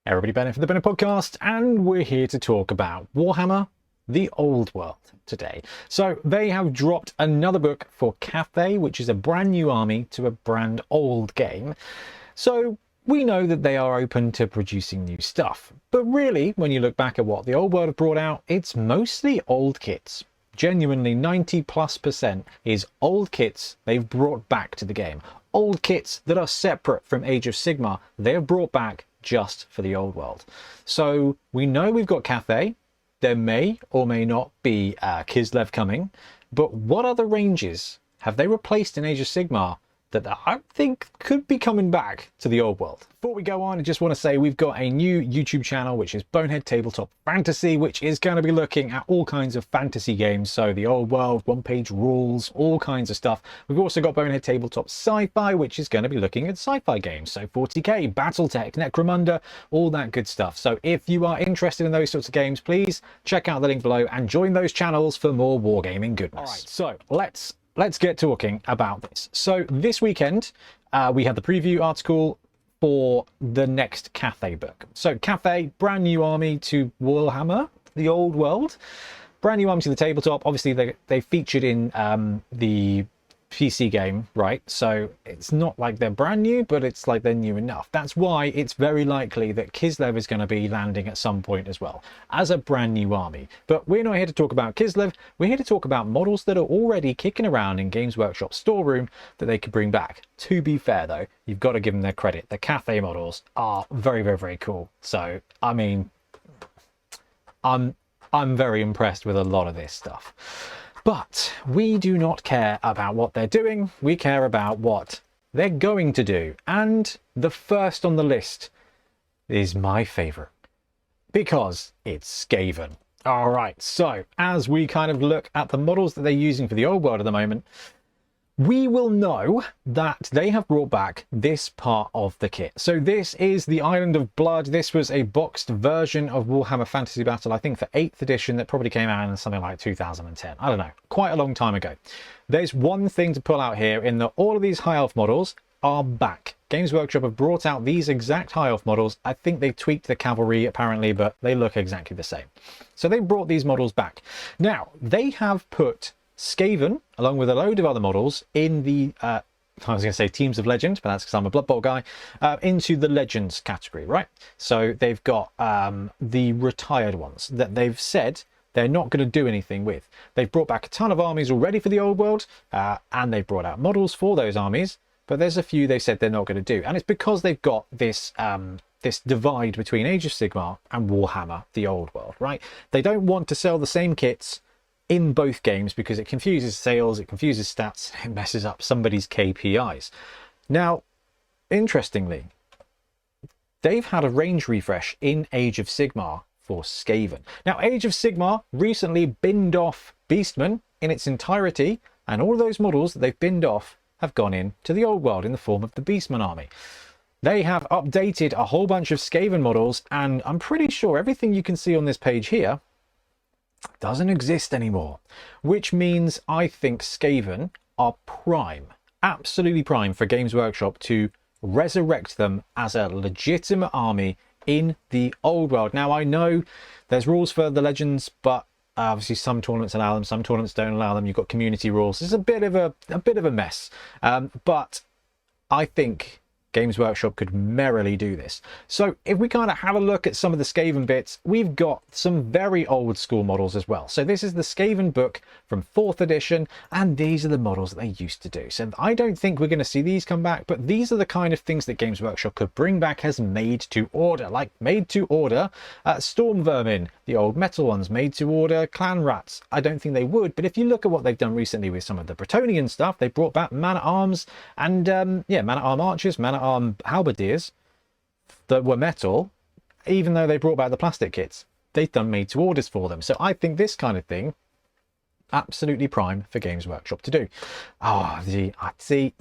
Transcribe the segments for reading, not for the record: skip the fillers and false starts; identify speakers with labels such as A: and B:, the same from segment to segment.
A: Everybody, Bennett for the Bennett Podcast, and we're here to talk about Warhammer, the Old World today. So they have dropped another book for Cathay, which is a brand new army to a brand old game. So we know that they are open to producing new stuff. But really, when you look back at what the Old World have brought out, it's mostly old kits. Genuinely 90+% is old kits they've brought back to the game. Old kits that are separate from Age of Sigmar, they have brought back just for the Old World. So we know we've got Cathay. There may or may not be Kislev coming, but what other ranges have they replaced in Age of Sigmar that I think could be coming back to the Old World? Before we go on, I just want to say we've got a new YouTube channel, which is Bonehead Tabletop Fantasy, which is going to be looking at all kinds of fantasy games. So the Old World, one-page rules, all kinds of stuff. We've also got Bonehead Tabletop Sci-Fi, which is going to be looking at sci-fi games. So 40k, Battletech, Necromunda, all that good stuff. So if you are interested in those sorts of games, please check out the link below and join those channels for more wargaming goodness. All right, so let's get talking about this. So this weekend, we had the preview article for the next Cathay book. So Cathay, brand new army to Warhammer, the Old World. Brand new army to the tabletop. Obviously, they featured in the PC game, right? So it's not like they're brand new, but it's like they're new enough. That's why it's very likely that Kislev is going to be landing at some point as well as a brand new army. But we're not here to talk about Kislev. We're here to talk about models that are already kicking around in Games Workshop storeroom that they could bring back. To be fair though, you've got to give them their credit. The Cathay models are very, very, very cool. So I mean, I'm very impressed with a lot of this stuff. But we do not care about what they're doing. We care about what they're going to do. And the first on the list is my favorite because it's Skaven. All right, so as we kind of look at the models that they're using for the Old World at the moment, we will know that they have brought back this part of the kit. So this is the Island of Blood. This was a boxed version of Warhammer Fantasy Battle, I think for 8th edition, that probably came out in something like 2010. I don't know, quite a long time ago. There's one thing to pull out here in that all of these High Elf models are back. Games Workshop have brought out these exact High Elf models. I think they tweaked the cavalry apparently, but they look exactly the same. So they brought these models back. Now, they have put Skaven, along with a load of other models, in the, I was going to say Teams of Legend, but that's because I'm a Blood Bowl guy, into the Legends category, right? So they've got the retired ones that they've said they're not going to do anything with. They've brought back a ton of armies already for the Old World, and they've brought out models for those armies, but there's a few they said they're not going to do. And it's because they've got this this divide between Age of Sigmar and Warhammer, the Old World, right? They don't want to sell the same kits in both games because it confuses sales, it confuses stats, it messes up somebody's KPIs. Now, interestingly, they've had a range refresh in Age of Sigmar for Skaven. Now, Age of Sigmar recently binned off Beastmen in its entirety, and all of those models that they've binned off have gone into the Old World in the form of the Beastman army. They have updated a whole bunch of Skaven models, and I'm pretty sure everything you can see on this page here doesn't exist anymore, which means I think Skaven are prime, absolutely prime for Games Workshop to resurrect them as a legitimate army in the Old World. Now, I know there's rules for the Legends, but obviously some tournaments allow them, some tournaments don't allow them. You've got community rules. It's a bit of a mess, but I think Games Workshop could merrily do this. So if we kind of have a look at some of the Skaven bits, we've got some very old school models as well. So this is the Skaven book from 4th edition, and these are the models that they used to do. So I don't think we're going to see these come back, but these are the kind of things that Games Workshop could bring back as made to order, like made to order Storm Vermin, the old metal ones, made to order Clan Rats. I don't think they would, but if you look at what they've done recently with some of the Bretonnian stuff, they brought back Man-at-Arms and Man-at-Arm Archers, Man-at-Arm halberdiers that were metal, even though they brought back the plastic kits. They've done made to orders for them. So I think this kind of thing, absolutely prime for Games Workshop to do. See,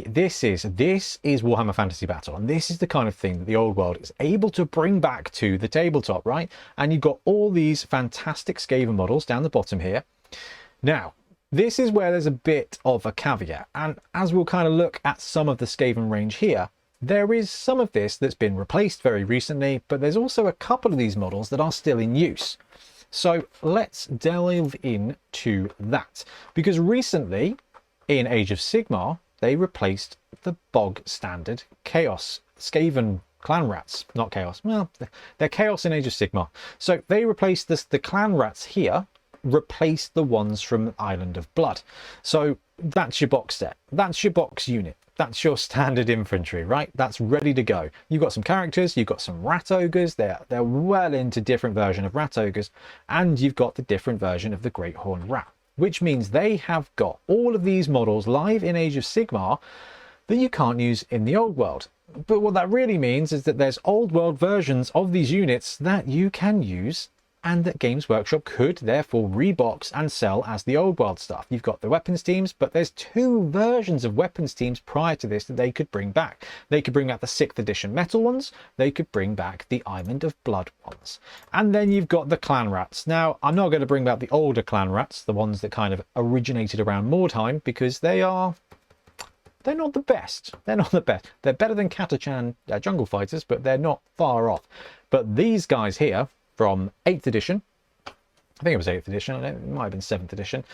A: this is Warhammer Fantasy Battle, and this is the kind of thing that the Old World is able to bring back to the tabletop, right? And you've got all these fantastic Skaven models down the bottom here. Now, this is where there's a bit of a caveat, and as we'll kind of look at some of the Skaven range here, There is some of this that's been replaced very recently, but there's also a couple of these models that are still in use. So let's delve into that, because recently in Age of Sigmar, they replaced the bog standard Chaos Skaven clan rats. Not Chaos, well, they're Chaos in Age of Sigmar. So they replaced the clan rats here, replaced the ones from Island of Blood. So that's your box set, that's your box unit, that's your standard infantry, right? That's ready to go. You've got some characters, you've got some rat ogres, they're well into different version of rat ogres, and you've got the different version of the Great Horned Rat, which means they have got all of these models live in Age of Sigmar that you can't use in the old world. But what that really means is that there's old world versions of these units that you can use, and that Games Workshop could therefore rebox and sell as the old world stuff. You've got the weapons teams, but there's two versions of weapons teams prior to this that they could bring back. They could bring back the 6th edition metal ones, they could bring back the Island of Blood ones. And then you've got the clan rats. Now, I'm not going to bring back the older clan rats, the ones that kind of originated around Mordheim, because they're not the best. They're not the best. They're better than Catachan jungle fighters, but they're not far off. But these guys here, from 8th edition, I think it was 8th edition, it might have been 7th edition.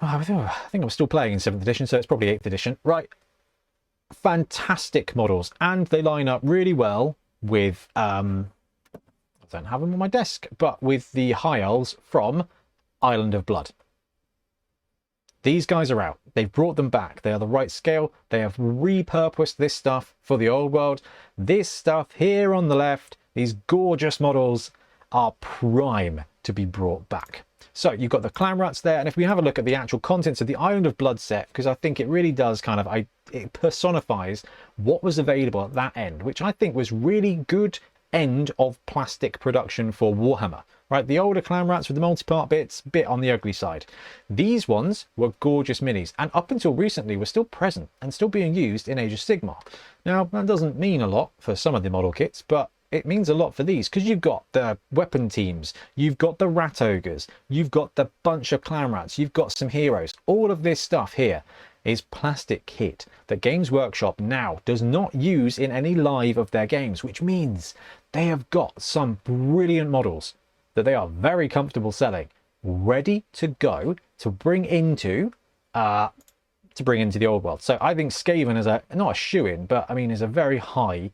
A: I think I'm still playing in 7th edition, so it's probably 8th edition. Right, fantastic models, and they line up really well with, I don't have them on my desk, but with the High Elves from Island of Blood. These guys are out. They've brought them back. They are the right scale. They have repurposed this stuff for the old world. This stuff here on the left, these gorgeous models, are prime to be brought back. So you've got the clan rats there, and if we have a look at the actual contents of the Island of Blood set, because I think it really does kind of, it personifies what was available at that end, which I think was really good end of plastic production for Warhammer. Right, the older clan rats with the multi-part bits, bit on the ugly side. These ones were gorgeous minis, and up until recently were still present and still being used in Age of Sigmar. Now, that doesn't mean a lot for some of the model kits, but it means a lot for these, because you've got the weapon teams, you've got the rat ogres, you've got the bunch of clan rats, you've got some heroes. All of this stuff here is plastic kit that Games Workshop now does not use in any live of their games, which means they have got some brilliant models that they are very comfortable selling, ready to go to bring into the old world. So I think Skaven is not a shoo-in, but I mean is a very high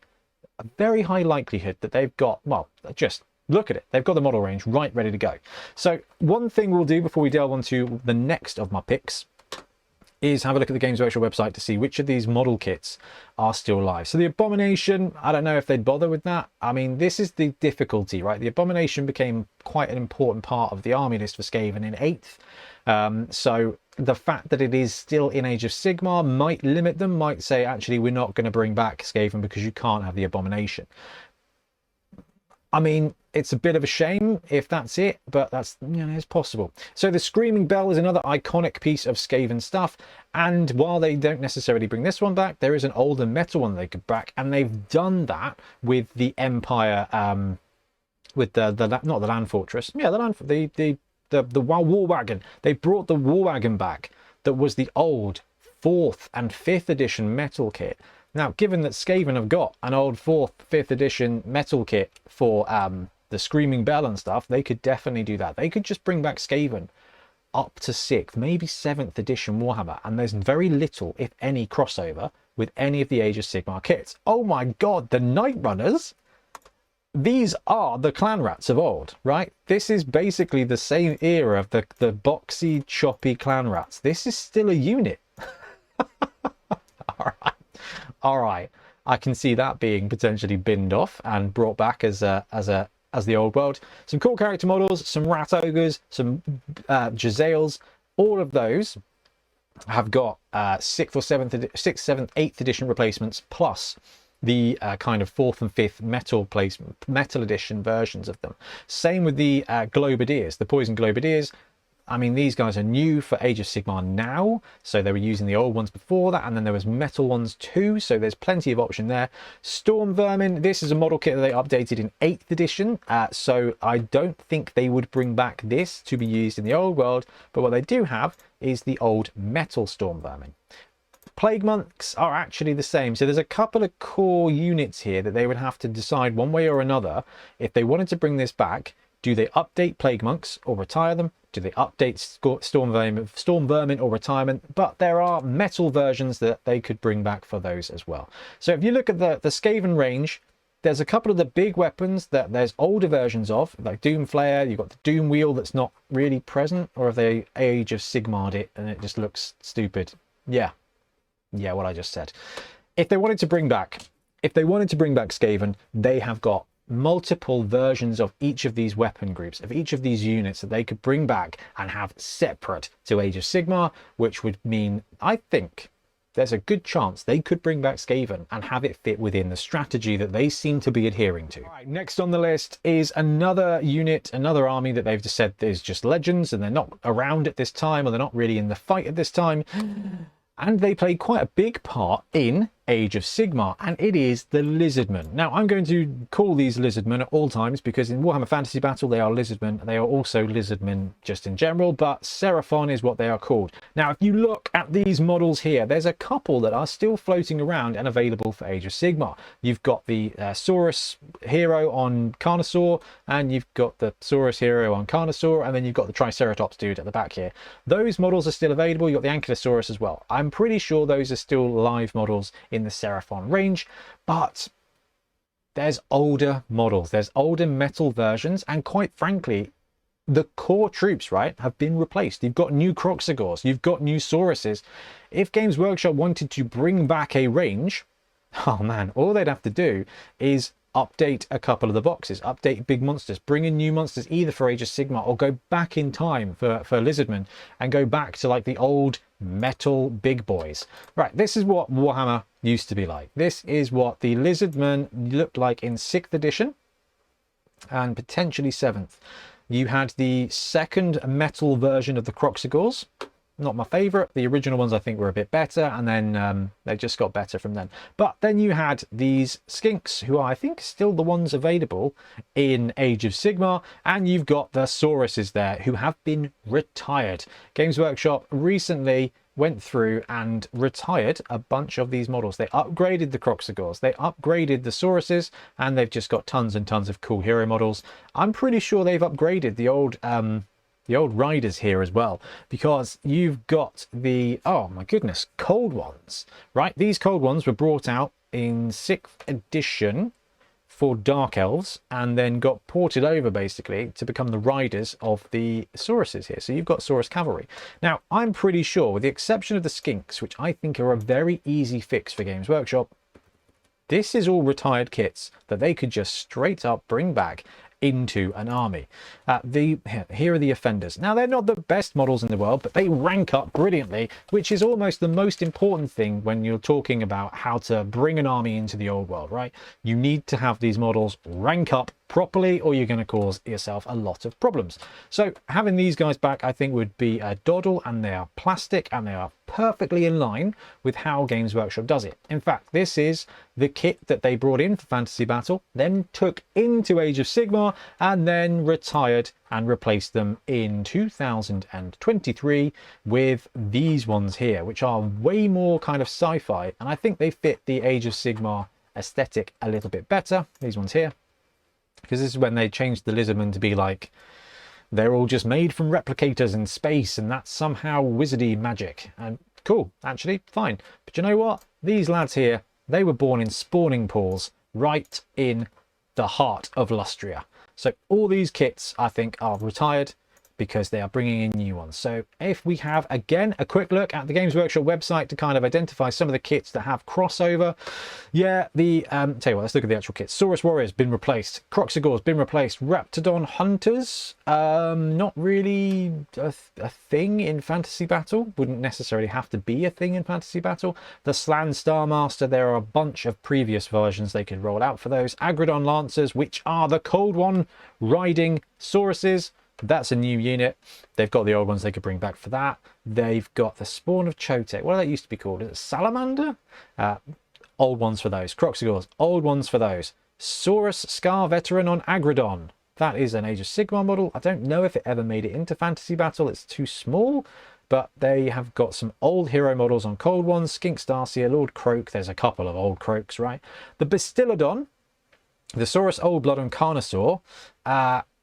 A: likelihood that they've got, well, just look at it, they've got the model range right ready to go. So one thing we'll do before we delve onto the next of my picks is have a look at the Games Workshop website to see which of these model kits are still live. So the Abomination, I don't know if they'd bother with that. I mean, this is the difficulty, right? The Abomination became quite an important part of the army list for Skaven in 8th. So the fact that it is still in Age of Sigmar might limit them, might say, actually, we're not going to bring back Skaven because you can't have the Abomination. I mean, it's a bit of a shame if that's it, but that's, you know, it's possible. So the Screaming Bell is another iconic piece of Skaven stuff, and while they don't necessarily bring this one back, there is an older metal one they could back, and they've done that with the Empire, with the not the Land Fortress, yeah, the War Wagon. They brought the War Wagon back that was the old 4th and 5th edition metal kit. Now, given that Skaven have got an old 4th, 5th edition metal kit for the Screaming Bell and stuff, they could definitely do that. They could just bring back Skaven up to 6th, maybe 7th edition Warhammer, and there's very little, if any, crossover with any of the Age of Sigmar kits. Oh my god, the Night Runners! These are the clan rats of old, right? This is basically the same era of the boxy, choppy clan rats. This is still a unit. All right, I can see that being potentially binned off and brought back as the old world. Some cool character models, some rat ogres, some Jezzails. All of those have got 6th, 7th, 8th edition replacements, plus the kind of 4th and 5th metal edition versions of them. Same with the Globadiers, the Poison Globadiers. I mean, these guys are new for Age of Sigmar now, so they were using the old ones before that, and then there was metal ones too, so there's plenty of option there. Storm Vermin, this is a model kit that they updated in 8th edition, so I don't think they would bring back this to be used in the old world, but what they do have is the old metal Storm Vermin. Plague Monks are actually the same. So there's a couple of core units here that they would have to decide one way or another if they wanted to bring this back. Do they update Plague Monks or retire them? Do they update Storm Vermin or retirement? But there are metal versions that they could bring back for those as well. So if you look at the Skaven range, there's a couple of the big weapons that there's older versions of, like Doom Flare. You've got the Doom Wheel that's not really present, or have they Age of Sigmar'd it and it just looks stupid? Yeah, what I just said. If they wanted to bring back Skaven, they have got multiple versions of each of these weapon groups, of each of these units that they could bring back and have separate to Age of Sigmar, which would mean, I think, there's a good chance they could bring back Skaven and have it fit within the strategy that they seem to be adhering to. All right, next on the list is another unit, another army that they've just said is just legends and they're not around at this time, or they're not really in the fight at this time. And they play quite a big part in Age of Sigmar, and it is the Lizardmen. Now, I'm going to call these Lizardmen at all times because in Warhammer Fantasy Battle they are Lizardmen. They are also Lizardmen just in general, but Seraphon is what they are called. Now, if you look at these models here, there's a couple that are still floating around and available for Age of Sigmar. You've got the Saurus hero on Carnosaur, and you've got the Saurus hero on Carnosaur, and then you've got the Triceratops dude at the back here. Those models are still available. You've got the Ankylosaurus as well. I'm pretty sure those are still live models in the Seraphon range, but there's older models, there's older metal versions, and quite frankly the core troops, right, have been replaced. You've got new Croxagors, you've got new Sauruses. If Games Workshop wanted to bring back a range, oh man, all they'd have to do is update a couple of the boxes, update big monsters, bring in new monsters either for Age of Sigmar, or go back in time for Lizardmen and go back to like the old metal big boys. Right, this is what Warhammer used to be like. This is what the Lizardmen looked like in 6th edition and potentially 7th. You had the second metal version of the Croxagors. Not my favorite. The original ones I think were a bit better, and then they just got better from then. But then you had these skinks, who are, I think, still the ones available in Age of Sigmar, and you've got the Sauruses there, who have been retired. Games Workshop recently went through and retired a bunch of these models. They upgraded the Croxagors, they upgraded the Sauruses, and they've just got tons and tons of cool hero models. I'm pretty sure they've upgraded the old riders here as well, because you've got the, oh my goodness, cold ones, right? These cold ones were brought out in 6th edition for Dark Elves and then got ported over basically to become the riders of the Sauruses here. So you've got Saurus Cavalry. Now, I'm pretty sure, with the exception of the Skinks, which I think are a very easy fix for Games Workshop, this is all retired kits that they could just straight up bring back into an army. Here are the Offenders. Now, they're not the best models in the world, but they rank up brilliantly, which is almost the most important thing when you're talking about how to bring an army into the old world, right? You need to have these models rank up properly, or you're going to cause yourself a lot of problems. So having these guys back, I think, would be a doddle, and they are plastic and they are perfectly in line with how Games Workshop does it. In fact, this is the kit that they brought in for Fantasy Battle, then took into Age of Sigmar, and then retired and replaced them in 2023 with these ones here, which are way more kind of sci-fi, and I think they fit the Age of Sigmar aesthetic a little bit better. These ones here, because this is when they changed the Lizardmen to be like, they're all just made from replicators in space, and that's somehow wizardy magic. And cool, actually, fine. But you know what? These lads here, they were born in spawning pools right in the heart of Lustria. So all these kits, I think, are retired because they are bringing in new ones. So if we have, again, a quick look at the Games Workshop website to kind of identify some of the kits that have crossover. Yeah, tell you what, let's look at the actual kits. Saurus Warriors been replaced. Croxagors been replaced. Raptidon Hunters, not really a thing in Fantasy Battle. Wouldn't necessarily have to be a thing in Fantasy Battle. The Slan Starmaster, there are a bunch of previous versions they could roll out for those. Agrodon Lancers, which are the Cold One riding Sauruses. That's a new unit. They've got the old ones they could bring back for that. They've got the Spawn of Chotek. What did that used to be called? Is it Salamander? Old ones for those. Croxagors, old ones for those. Saurus Scar Veteran on Agrodon. That is an Age of Sigmar model. I don't know if it ever made it into Fantasy Battle. It's too small. but they have got some old hero models on cold ones. Skink Starseer, Lord Croak, there's a couple of old Croaks, right? The Bastillodon, the Saurus Old Blood and Carnosaur,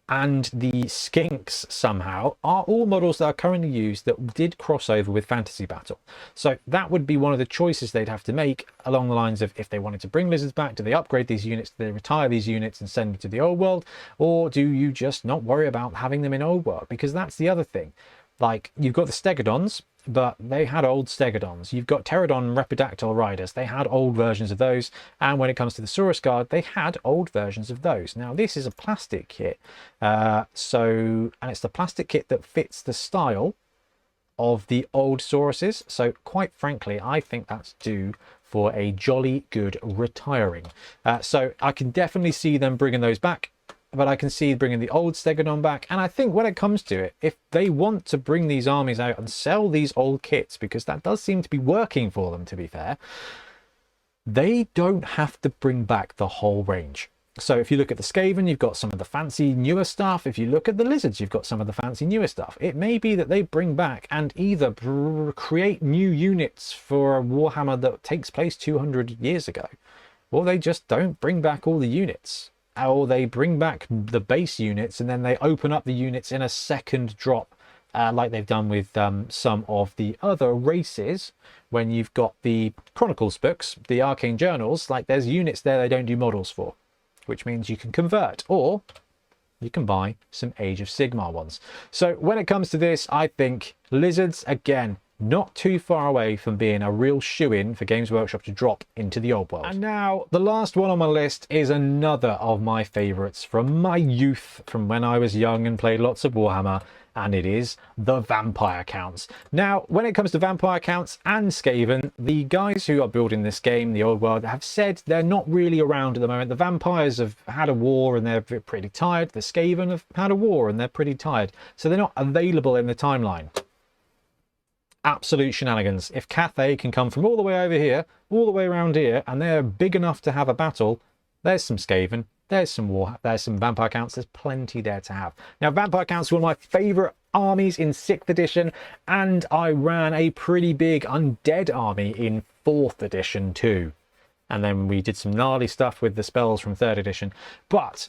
A: and the Skinks somehow are all models that are currently used that did cross over with Fantasy Battle. So that would be one of the choices they'd have to make along the lines of, if they wanted to bring lizards back, do they upgrade these units, do they retire these units and send them to the old world, or do you just not worry about having them in old world? Because that's the other thing. Like, you've got the Stegodons, but they had old Stegodons. You've got Pterodon Repidactyl Riders. They had old versions of those. And when it comes to the Saurus Guard, they had old versions of those. Now, this is a plastic kit. And it's the plastic kit that fits the style of the old Sauruses. So quite frankly, I think that's due for a jolly good retiring. So I can definitely see them bringing those back. But I can see bringing the old Stegodon back. And I think when it comes to it, if they want to bring these armies out and sell these old kits, because that does seem to be working for them, to be fair, they don't have to bring back the whole range. So if you look at the Skaven, you've got some of the fancy newer stuff. If you look at the Lizards, you've got some of the fancy newer stuff. It may be that they bring back and either create new units for a Warhammer that takes place 200 years ago, or they just don't bring back all the units. Or they bring back the base units and then they open up the units in a second drop, like they've done with some of the other races. When you've got the Chronicles books, the Arcane Journals, like there's units there they don't do models for, which means you can convert, or you can buy some Age of Sigmar ones. So when it comes to this, I think Lizards, again, not too far away from being a real shoe-in for Games Workshop to drop into the old world. And now the last one on my list is another of my favorites from my youth, from when I was young and played lots of Warhammer, and it is the Vampire Counts. Now, when it comes to Vampire Counts and Skaven, the guys who are building this game, the old world, have said they're not really around at the moment. The Vampires have had a war and they're pretty tired. The Skaven have had a war and they're pretty tired. So they're not available in the timeline. Absolute shenanigans. If Cathay can come from all the way over here, all the way around here, and they're big enough to have a battle, there's some Skaven, there's some Vampire Counts, there's plenty there to have. Now, Vampire Counts are one of my favourite armies in 6th edition, and I ran a pretty big undead army in 4th edition too. And then we did some gnarly stuff with the spells from 3rd edition. But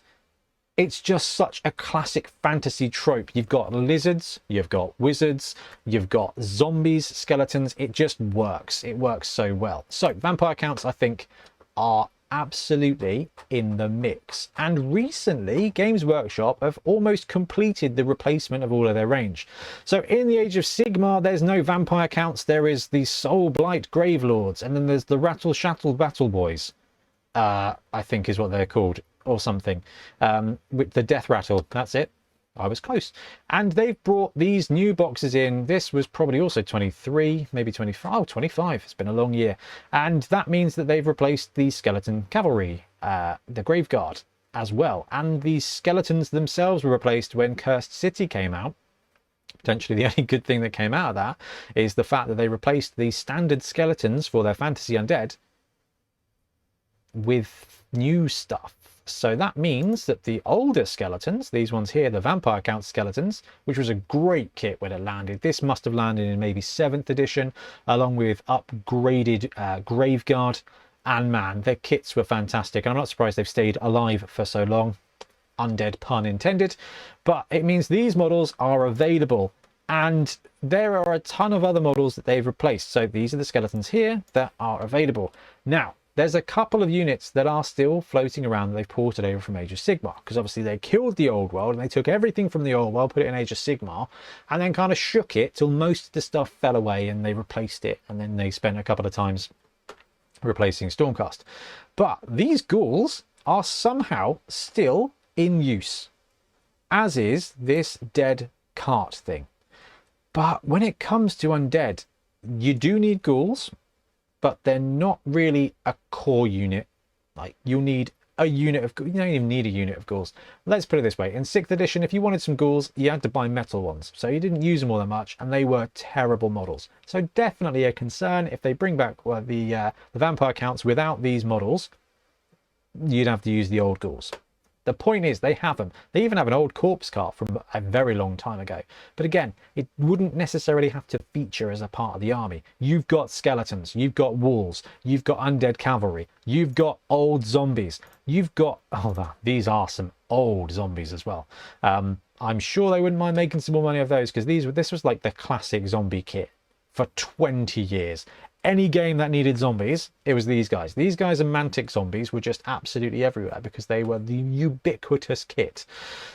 A: it's just such a classic fantasy trope. You've got lizards, you've got wizards, you've got zombies, skeletons. It just works. It works so well. So Vampire Counts, I think, are absolutely in the mix. And recently, Games Workshop have almost completed the replacement of all of their range. So in the Age of Sigmar, there's no Vampire Counts. There is the Soul Blight Gravelords, and then there's the Rattle Shattle Battle Boys, I think is what they're called, or something, with the Death Rattle. That's it. I was close. And they've brought these new boxes in. This was probably also 23, maybe 25. Oh, 25. It's been a long year. And that means that they've replaced the Skeleton Cavalry, the Grave Guard as well. And the skeletons themselves were replaced when Cursed City came out. Potentially the only good thing that came out of that is the fact that they replaced the standard skeletons for their fantasy undead with new stuff. So that means that the older skeletons, these ones here, the Vampire Count skeletons, which was a great kit when it landed. This must have landed in maybe 7th edition, along with upgraded Graveguard. And man, their kits were fantastic. I'm not surprised they've stayed alive for so long. Undead pun intended. But it means these models are available. And there are a ton of other models that they've replaced. So these are the skeletons here that are available. Now, there's a couple of units that are still floating around that they've ported over from Age of Sigmar, because obviously they killed the old world and they took everything from the old world, put it in Age of Sigmar, and then kind of shook it till most of the stuff fell away and they replaced it, and then they spent a couple of times replacing Stormcast. But these ghouls are somehow still in use, as is this dead cart thing. But when it comes to undead, you do need ghouls, but they're not really a core unit. Like, you'll need a unit of, you don't even need a unit of ghouls. Let's put it this way, in 6th edition, if you wanted some ghouls, you had to buy metal ones, so you didn't use them all that much, and they were terrible models. So definitely a concern if they bring back the Vampire Counts without these models. You'd have to use the old ghouls. The point is, they have them. They even have an old corpse cart from a very long time ago. But again, it wouldn't necessarily have to feature as a part of the army. You've got skeletons, you've got walls, you've got undead cavalry, you've got old zombies, you've got... Oh, these are some old zombies as well. I'm sure they wouldn't mind making some more money of those, because this was like the classic zombie kit for 20 years. Any game that needed zombies, it was these guys. These guys and Mantic zombies were just absolutely everywhere because they were the ubiquitous kit.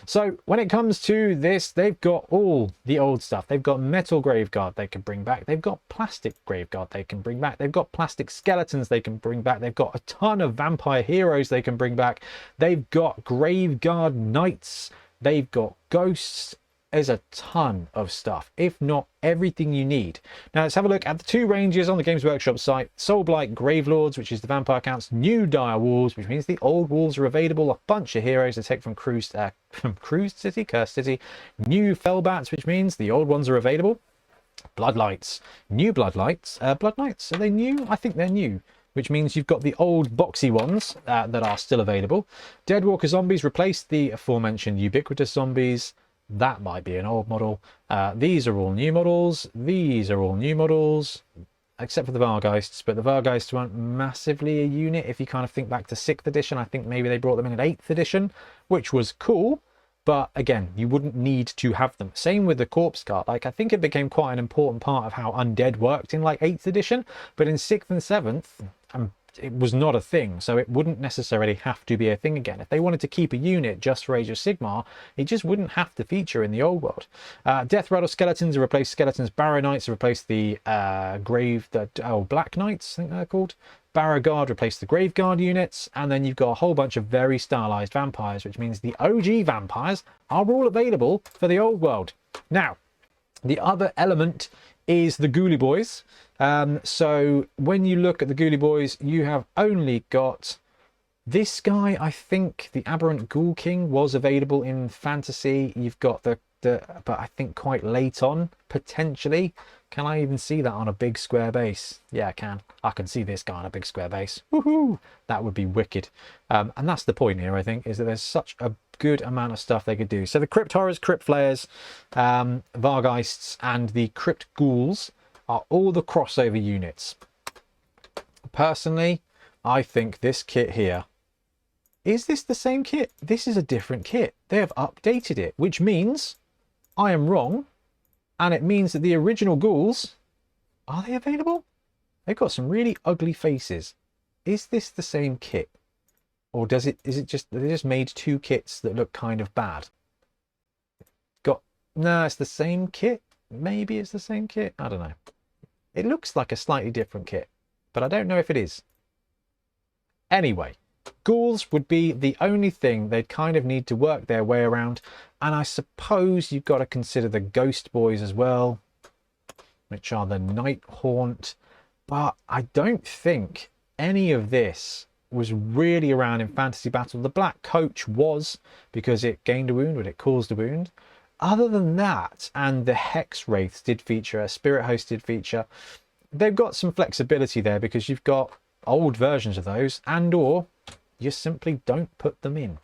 A: So when it comes to this, they've got all the old stuff. They've got metal graveguard they can bring back. They've got plastic graveguard they can bring back. They've got plastic skeletons they can bring back. They've got a ton of vampire heroes they can bring back. They've got graveguard knights. They've got ghosts. There's a ton of stuff, if not everything you need. Now let's have a look at the two ranges on the Games Workshop site. Soulblight Gravelords, which is the vampire counts, new dire wolves, which means the old wolves are available, a bunch of heroes to take from Cursed City, new Fellbats, which means the old ones are available, Bloodlights, new Bloodlights, Blood Knights, are they new? I think they're new, which means you've got the old boxy ones that are still available. Deadwalker zombies replace the aforementioned ubiquitous zombies. That might be an old model. These are all new models. These are all new models, except for the Vargeists. But the Vargeists weren't massively a unit. If you kind of think back to 6th edition, I think maybe they brought them in at 8th edition, which was cool. But again, you wouldn't need to have them. Same with the corpse cart. Like, I think it became quite an important part of how undead worked in like 8th edition. But in 6th and 7th, it was not a thing, so it wouldn't necessarily have to be a thing again. If they wanted to keep a unit just for Age of Sigmar, it just wouldn't have to feature in the old world. Death Rattle Skeletons replaced Skeletons. Barrow Knights replaced the Black Knights, I think they're called. Barrow Guard replaced the Grave Guard units, and then you've got a whole bunch of very stylized vampires, which means the OG vampires are all available for the old world. Now, the other element is the Ghoulie Boys. So when you look at the Ghoulie Boys, you have only got this guy. I think the Aberrant Ghoul King was available in Fantasy. You've got the but I think quite late on, potentially. Can I even see that on a big square base? Yeah, I can. I can see this guy on a big square base. Woohoo! That would be wicked. And that's the point here, I think, is that there's such a good amount of stuff they could do. So the Crypt Horrors, Crypt Flayers, Vargeists, and the Crypt Ghouls are all the crossover units. Personally, I think this kit here, is this the same kit? This is a different kit. They have updated it, which means I am wrong, and it means that the original ghouls, are they available? They've got some really ugly faces. Is this the same kit? Or is it just, they just made two kits that look kind of bad? No, it's the same kit. Maybe it's the same kit. I don't know. It looks like a slightly different kit, but I don't know if it is. Anyway, ghouls would be the only thing they'd kind of need to work their way around. And I suppose you've got to consider the Ghost Boys as well, which are the Night Haunt. But I don't think any of this was really around in Fantasy Battle. The Black Coach was, because it gained a wound, but it caused a wound. Other than that, and the Hex Wraiths did feature, a Spirit Host did feature, they've got some flexibility there because you've got old versions of those, and or you simply don't put them in.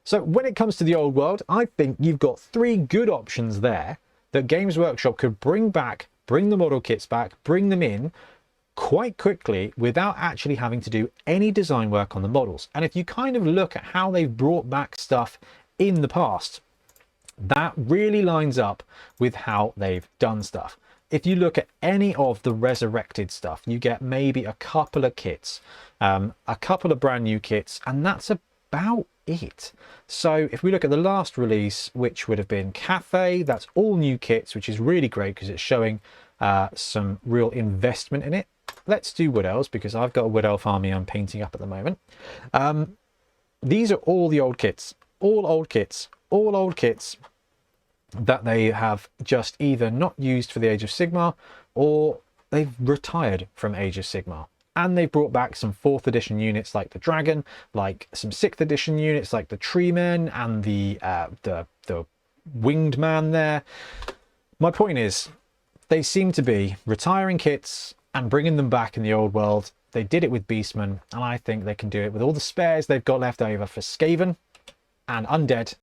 A: So when it comes to the old world, I think you've got three good options there that Games Workshop could bring back, bring the model kits back, bring them in quite quickly without actually having to do any design work on the models. And if you kind of look at how they've brought back stuff in the past, that really lines up with how they've done stuff. If you look at any of the resurrected stuff, you get maybe a couple of kits, a couple of brand new kits, and that's about it. So if we look at the last release, which would have been Cathay, that's all new kits, which is really great because it's showing some real investment in it. Let's do Wood Elves because I've got a Wood Elf army I'm painting up at the moment. These are all the old kits, all old kits that they have just either not used for the Age of Sigmar or they've retired from Age of Sigmar. And they've brought back some 4th edition units like the Dragon, like some 6th edition units like the Tree Men and the Winged Man there. My point is, they seem to be retiring kits and bringing them back in the old world. They did it with Beastmen, and I think they can do it with all the spares they've got left over for Skaven. and Undead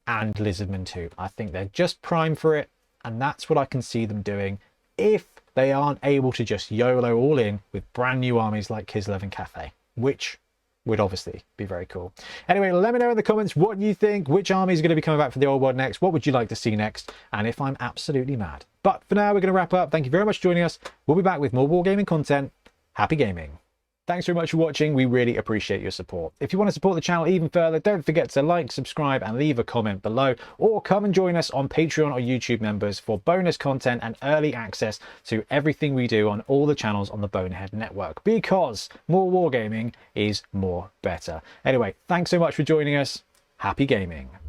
A: and Lizardmen too. I think they're just prime for it, and that's what I can see them doing if they aren't able to just YOLO all in with brand new armies like Kislev and Cathay, which would obviously be very cool. Anyway, let me know in the comments what you think, which army is going to be coming back for the old world next, what would you like to see next, and if I'm absolutely mad. But for now, we're going to wrap up. Thank you very much for joining us. We'll be back with more wargaming content. Happy gaming. Thanks very much for watching. We really appreciate your support. If you want to support the channel even further, don't forget to like, subscribe, and leave a comment below, or come and join us on Patreon or YouTube members for bonus content and early access to everything we do on all the channels on the Bonehead network, because more wargaming is more better. Anyway, thanks so much for joining us. Happy gaming.